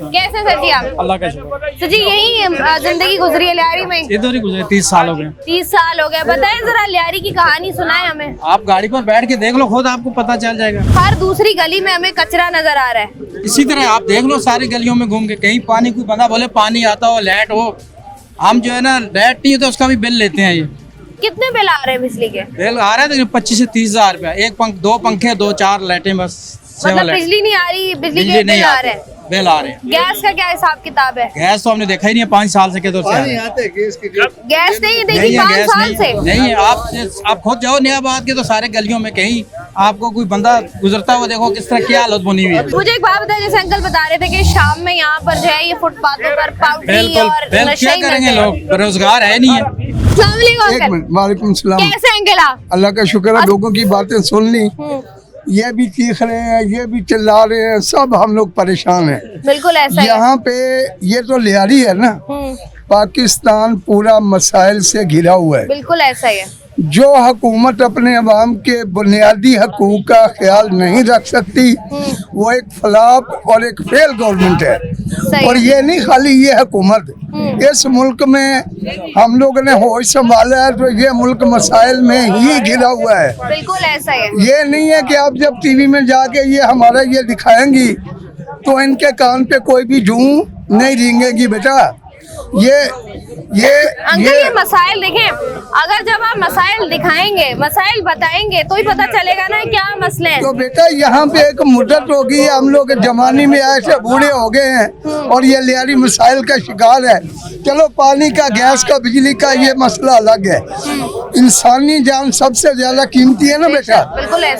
A: कैसे सर जी आप?
P: अल्लाह का शुक्र।
A: सर जी यही जिंदगी गुजरी है लियारी में?
P: इधर ही गुजरे, 30 साल हो गए।
A: 30 साल हो गए। बताएं जरा लियारी की कहानी सुनाएं हमें।
P: आप गाड़ी पर बैठ के देख लो, खुद आपको पता चल जाएगा।
A: हर दूसरी गली में हमें कचरा नजर आ रहा है।
P: इसी तरह आप देख लो सारी गलियों में घूम के, कहीं पानी, कोई बंदा बोले पानी आता हो, लाइट हो। हम जो है ना, लाइट नहीं है तो उसका भी बिल लेते हैं। ये
A: कितने बिल आ रहे हैं बिजली के?
P: बिल आ रहा है 25 से 30 हजार रुपया। एक पंख, 2 पंखे, 2-4 लाइटें, बस।
A: मतलब बिजली नहीं आ रही, बिजली के बिल आ रहे हैं।
P: बिल आ रहे हैं।
A: गैस का क्या हिसाब किताब है?
P: गैस तो हमने देखा ही नहीं है 5 साल से। के
A: गैस नहीं देखी 5 साल से?
P: नहीं, आप खुद जाओ नयाबाद के, तो सारे गलियों में कहीं आपको कोई बंदा गुजरता हुआ देखो, किस तरह क्या हालत बनी हुई है।
A: मुझे एक बात बताइए, जैसे अंकल बता रहे थे कि शाम में यहाँ पर जो है ये फुटपाथों पर पाउडरी और नशे
P: क्या करेंगे लोग, बेरोजगार है नहीं है।
J: वालेकुम सलाम।
A: कैसे अंकल आप?
J: अल्लाह का शुक्र है, लोगों की बातें सुन ली। ये भी चीख रहे हैं, ये भी चिल्ला रहे हैं, सब हम लोग परेशान हैं।
A: बिल्कुल ऐसा
J: यहाँ पे ये तो लियारी है ना, पाकिस्तान पूरा मसाइल से घिरा हुआ है।
A: बिल्कुल ऐसा ही है।
J: जो हुकूमत अपने अवाम के बुनियादी हकूक का ख्याल नहीं रख सकती, वो एक फ्लॉप और एक फेल गवर्नमेंट है। और ये नहीं खाली ये हुकूमत, इस मुल्क में हम लोगों ने होश संभाला है तो ये मुल्क मसाइल में ही घिरा हुआ है।
A: बिल्कुल ऐसा है।
J: ये नहीं है कि आप जब टीवी में जाके ये हमारा ये दिखाएंगी तो इनके कान पे कोई भी जूं नहीं रेंगेगी बेटा।
A: ये मसाइल देखें, अगर जब आप मसाइल दिखाएंगे, मसाइल बताएंगे तो ही पता चलेगा ना क्या मसले हैं।
J: तो बेटा यहाँ पे एक मुद्दत होगी, हम लोग जमाने में ऐसे बूढ़े हो गए हैं और ये लियारी मसाइल का शिकार है। चलो पानी का, गैस का, बिजली का ये मसला अलग है, इंसानी जान सबसे ज्यादा कीमती है ना बेटा।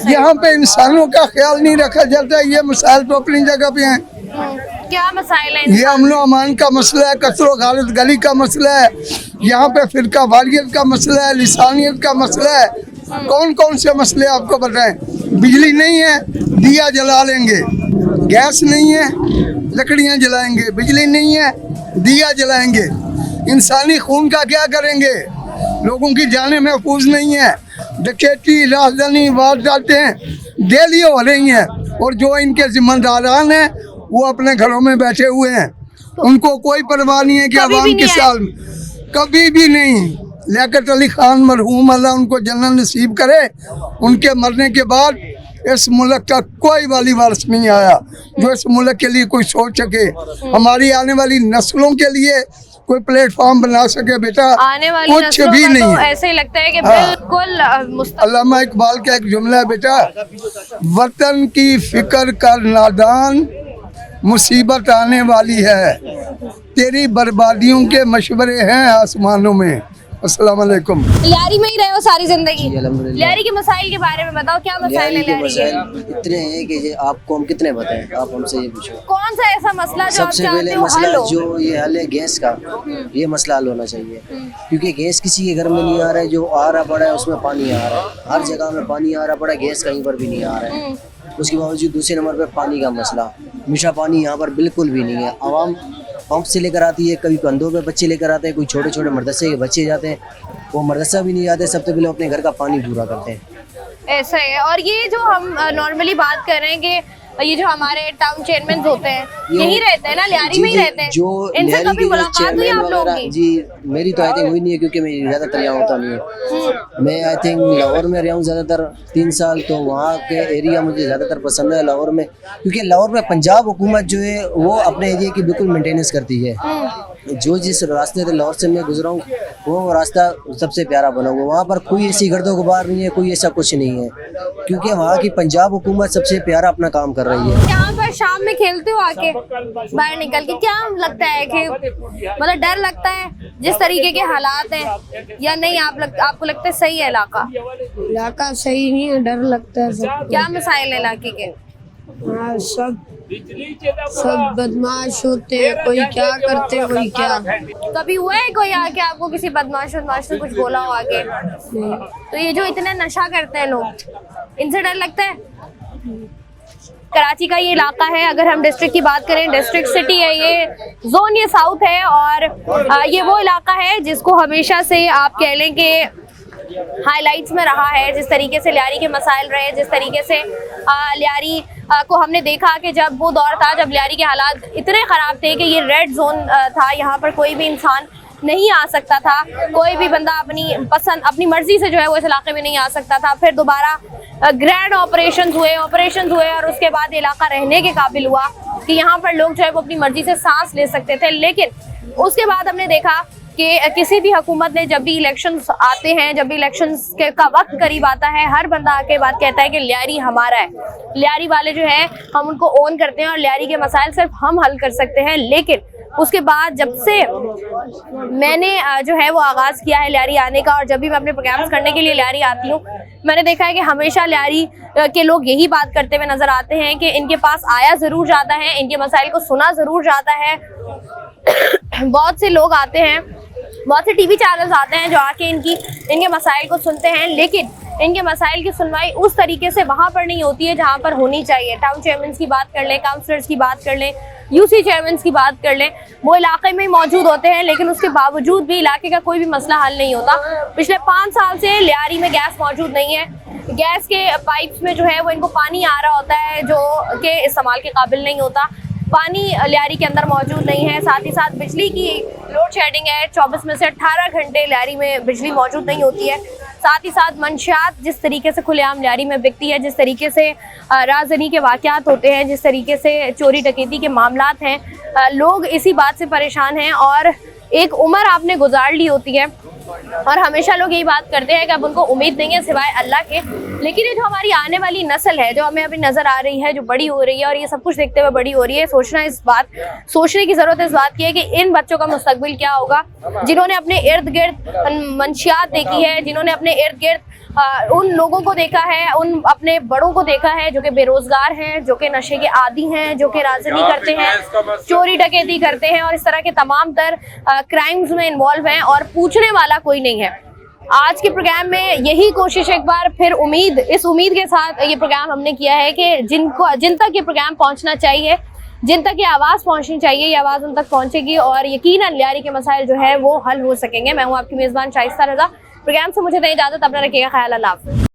J: यहाँ पे इंसानों का ख्याल नहीं रखा जाता। ये मसाइल तो अपनी जगह पे हैं।
A: क्या मसाइल है?
J: ये अमनो अमान का मसला है, कचरो गालिद गली का मसला है, यहाँ पे फिरका वारियत का मसला है, लिसानियत का मसला है। कौन कौन से मसले आपको बताएं? बिजली नहीं है, दिया जला लेंगे। गैस नहीं है, लकड़ियाँ जलाएंगे। बिजली नहीं है, दिया जलाएंगे। इंसानी खून का क्या करेंगे? लोगों की जानें महफूज नहीं है। डकैती, राजधानी, वारदातें डेली हो रही हैं और जो इनके जिम्मेदारान हैं वो अपने घरों में बैठे हुए हैं। उनको कोई परवाह नहीं है कि अवाम के साल कभी भी नहीं। लियाकत अली खान मरहूम, अल्लाह उनको जन्नत नसीब करे, उनके मरने के बाद इस मुल्क का कोई वाली वारिस नहीं आया जो इस मुल्क के लिए कोई सोच सके, हमारी आने वाली नस्लों के लिए कोई प्लेटफॉर्म बना सके। बेटा
A: आने वाली
J: कुछ भी नहीं
A: तो ऐसे ही लगता है कि बिल्कुल।
J: अल्लामा इकबाल का एक जुमला है बेटा, वतन की फिक्र कर नादान, मुसीबत आने वाली है, तेरी बर्बादियों के मशवरे हैं आसमानों में। अस्सलाम वालेकुम।
A: लियारी में ही रहे हो सारी जिंदगी? लियारी के मसाइल के बारे में बताओ, क्या मसाइल है लियारी के?
Q: इतने हैं कि आपको हम कितने बताएं, आप हमसे ये पूछो।
A: कौन सा ऐसा मसला जो
Q: सबसे पहले मसला जो ये हल है गैस का, ये मसला हल होना चाहिए। क्योंकि गैस किसी के घर में नहीं आ रहा है, जो आ रहा पड़ा है उसमें पानी आ रहा है, हर जगह में पानी आ रहा पड़ा है, गैस कहीं पर भी नहीं आ रहा है। उसके बावजूद दूसरे नंबर पे पानी का मसला, मीठा पानी यहाँ पर बिल्कुल भी नहीं है। आवाम पंप से लेकर आती है, कभी कंधों पे बच्चे लेकर आते हैं, कोई छोटे छोटे मदरसे के बच्चे जाते हैं, वो मदरसा भी नहीं जाते, सबसे पहले अपने घर का पानी पूरा करते हैं।
A: ऐसा है। और ये जो हम नॉर्मली बात कर रहे हैं कि ये जो हमारे टाउन चेयरमैन होते हैं यही रहते हैं ना, लियारी में ही रहते हैं,
Q: जो
A: इनसे कभी मुलाकात हुई आप लोगों की?
Q: जी मेरी तो आई थिंक हुई नहीं है, क्योंकि मैं ज़्यादातर यहाँ होता नहीं है। मैं आई थिंक लाहौर में रहा हूँ ज़्यादातर 3 साल, तो वहाँ के एरिया मुझे ज़्यादातर पसंद है लाहौर में, क्योंकि लाहौर में पंजाब हुकूमत जो है वो अपने एरिया की बिल्कुल मेंटेनेंस करती है। जो जिस रास्ते से लाहौर से मैं गुजरा हूँ वो रास्ता सबसे प्यारा बना हुआ, वहाँ पर कोई ऐसी गर्दो गुबार नहीं है, कोई ऐसा कुछ नहीं है, क्योंकि वहाँ की पंजाब हुकूमत सबसे प्यारा अपना काम कर रही है।
A: यहाँ पर शाम में खेलते हो आके बाहर निकल के, क्या लगता है कि मतलब डर लगता है जिस तरीके के हालात हैं, या नहीं आपको लगता है सही है इलाका?
M: इलाका सही नहीं है, डर लगता है सब।
A: क्या मसाइल है इलाके के?
M: हाँ, सब बदमाश होते हैं, कोई क्या करते हैं कोई क्या।
A: कभी हुआ है कोई आके आपको किसी बदमाश ने कुछ बोला हो आके? तो ये जो इतने नशा करते हैं लोग, इनसे डर लगता है? कराची का ये इलाका है, अगर हम डिस्ट्रिक्ट की बात करें, डिस्ट्रिक्ट सिटी है ये, जोन ये साउथ है, और ये वो इलाका है जिसको हमेशा से आप कह लें कि हाइलाइट्स में रहा है। जिस तरीके से लियारी के मसाइल रहे, जिस तरीके से लियारी को हमने देखा कि जब वो दौर था जब लियारी के हालात इतने ख़राब थे कि ये रेड जोन था, यहाँ पर कोई भी इंसान नहीं आ सकता था, कोई भी बंदा अपनी मर्जी से जो है वो इस इलाके में नहीं आ सकता था। फिर दोबारा ग्रैंड ऑपरेशंस हुए और उसके बाद इलाका रहने के काबिल हुआ कि यहाँ पर लोग जो है वो अपनी मर्जी से सांस ले सकते थे। लेकिन उसके बाद हमने देखा कि किसी भी हुकूमत ने जब भी इलेक्शंस आते हैं, जब भी इलेक्शंस का वक्त करीब आता है, हर बंदा आके बात कहता है कि लियारी हमारा है, लियारी वाले जो है हम उनको ओन करते हैं और लियारी के मसाइल सिर्फ हम हल कर सकते हैं। लेकिन उसके बाद जब से मैंने जो है वो आगाज़ किया है लियारी आने का, और जब भी मैं अपने प्रोग्राम्स करने के लिए लियारी आती हूँ, मैंने देखा है कि हमेशा लियारी के लोग यही बात करते हुए नजर आते हैं कि इनके पास आया ज़रूर जाता है, इनके मसाइल को सुना ज़रूर जाता है। बहुत से लोग आते हैं, बहुत से टीवी चैनल्स आते हैं जो आके इनके मसाइल को सुनते हैं, लेकिन इनके मसाइल की सुनवाई उस तरीके से वहाँ पर नहीं होती है जहाँ पर होनी चाहिए। टाउन चेयरमैन की बात कर लें, काउंसलर्स की बात कर लें, यूसी चेयरमैन की बात कर लें, वो इलाके में ही मौजूद होते हैं, लेकिन उसके बावजूद भी इलाके का कोई भी मसला हल नहीं होता। पिछले 5 साल से लियारी में गैस मौजूद नहीं है, गैस के पाइप्स में जो है वो इनको पानी आ रहा होता है जो कि इस्तेमाल के काबिल नहीं होता, पानी लियारी के अंदर मौजूद नहीं है। साथ ही साथ बिजली की लोड शेडिंग है, 24 में से 18 घंटे लियारी में बिजली मौजूद नहीं होती है। साथ ही साथ मंशियात जिस तरीके से खुलेआम लियारी में बिकती है, जिस तरीके से राजनी के वाक़यात होते हैं, जिस तरीके से चोरी डकैती के मामलात हैं, लोग इसी बात से परेशान हैं। और एक उम्र आपने गुजार ली होती है और हमेशा लोग यही बात करते हैं कि अब उनको उम्मीद नहीं है सिवाय अल्लाह के। लेकिन ये जो हमारी आने वाली नस्ल है, जो हमें अभी नज़र आ रही है, जो बड़ी हो रही है और ये सब कुछ देखते हुए बड़ी हो रही है, सोचने की ज़रूरत है इस बात की है कि इन बच्चों का मुस्तकबिल क्या होगा, जिन्होंने अपने इर्द गिर्द मंशियात देखी है, जिन्होंने अपने इर्द गिर्द उन लोगों को देखा है, उन अपने बड़ों को देखा है जो कि बेरोजगार हैं, जो कि नशे के आदी हैं, जो कि राजनी करते हैं, चोरी डकैती करते हैं और इस तरह के तमाम तर क्राइम्स में इन्वॉल्व हैं, और पूछने वाला कोई नहीं है। आज के प्रोग्राम में यही कोशिश एक बार फिर इस उम्मीद के साथ ये प्रोग्राम हमने किया है कि जिन तक ये प्रोग्राम पहुंचना चाहिए, जिन तक ये आवाज़ पहुंचनी चाहिए, ये आवाज़ उन तक पहुंचेगी और यकीनन लियारी के मसाइल जो है वो हल हो सकेंगे। मैं हूँ आपकी मेज़बान शाइस्ता रज़ा। प्रोग्राम से मुझे दें इजाज़त, अपना रखिएगा ख्याल। अल्लाह हाफ़िज़।